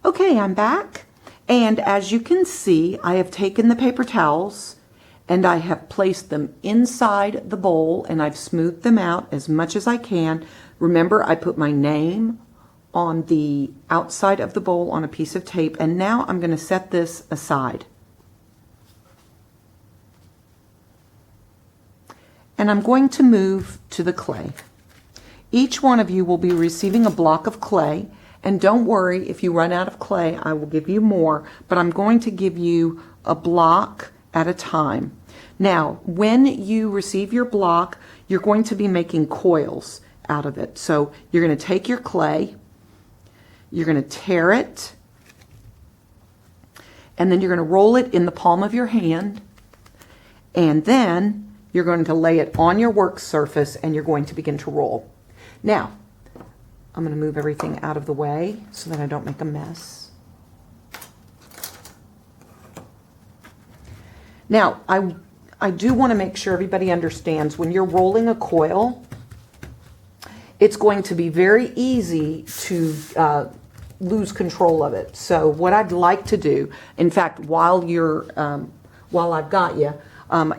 Okay, I'm back. And as you can see, I have taken the paper towels and I have placed them inside the bowl and I've smoothed them out as much as I can. Remember, I put my name on the outside of the bowl on a piece of tape, and now I'm going to set this aside. And I'm going to move to the clay. Each one of you will be receiving a block of clay, and don't worry if you run out of clay, I will give you more, but I'm going to give you a block at a time. Now, when you receive your block, you're going to be making coils out of it. So you're going to take your clay, you're going to tear it, and then you're going to roll it in the palm of your hand, and then you're going to lay it on your work surface and you're going to begin to roll. Now, I'm going to move everything out of the way so that I don't make a mess. Now, I do want to make sure everybody understands when you're rolling a coil, it's going to be very easy to lose control of it. So what I'd like to do, in fact, while I've got you,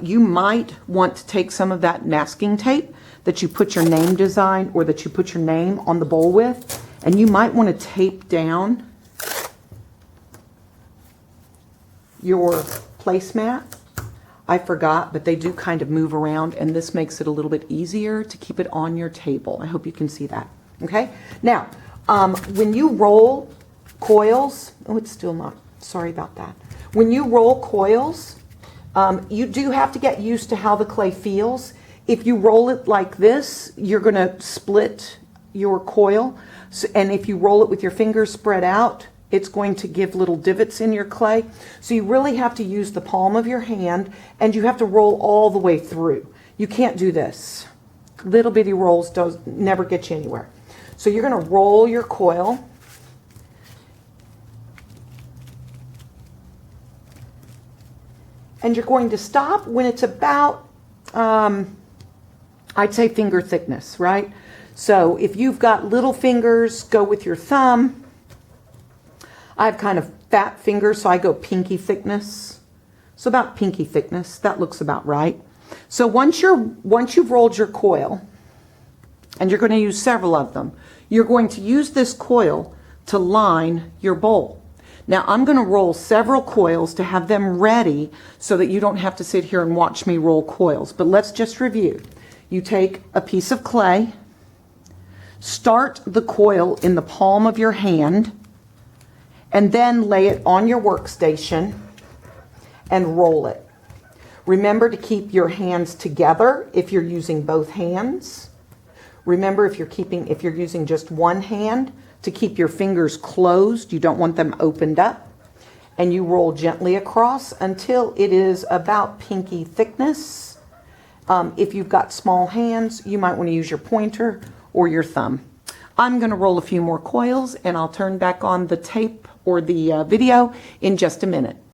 you might want to take some of that masking tape that you put your name design or that you put your name on the bowl with, and you might want to tape down your placemat. I forgot, but they do kind of move around, and this makes it a little bit easier to keep it on your table. I hope you can see that. Okay? Now, when you roll coils, oh, it's still not, sorry about that. When you roll coils, you do have to get used to how the clay feels. If you roll it like this, you're going to split your coil. So, and if you roll it with your fingers spread out, it's going to give little divots in your clay. So you really have to use the palm of your hand, and you have to roll all the way through. You can't do this. Little bitty rolls never get you anywhere. So you're going to roll your coil. And you're going to stop when it's about, I'd say finger thickness, right? So if you've got little fingers, go with your thumb. I have kind of fat fingers, so I go pinky thickness. So about pinky thickness, that looks about right. So once you've rolled your coil, and you're going to use several of them, you're going to use this coil to line your bowl. Now I'm going to roll several coils to have them ready so that you don't have to sit here and watch me roll coils. But let's just review. You take a piece of clay, start the coil in the palm of your hand, and then lay it on your workstation and roll it. Remember to keep your hands together if you're using both hands. Remember if you're using just one hand, to keep your fingers closed. You don't want them opened up. And you roll gently across until it is about pinky thickness. If you've got small hands, you might want to use your pointer or your thumb. I'm going to roll a few more coils, and I'll turn back on the tape or the video in just a minute.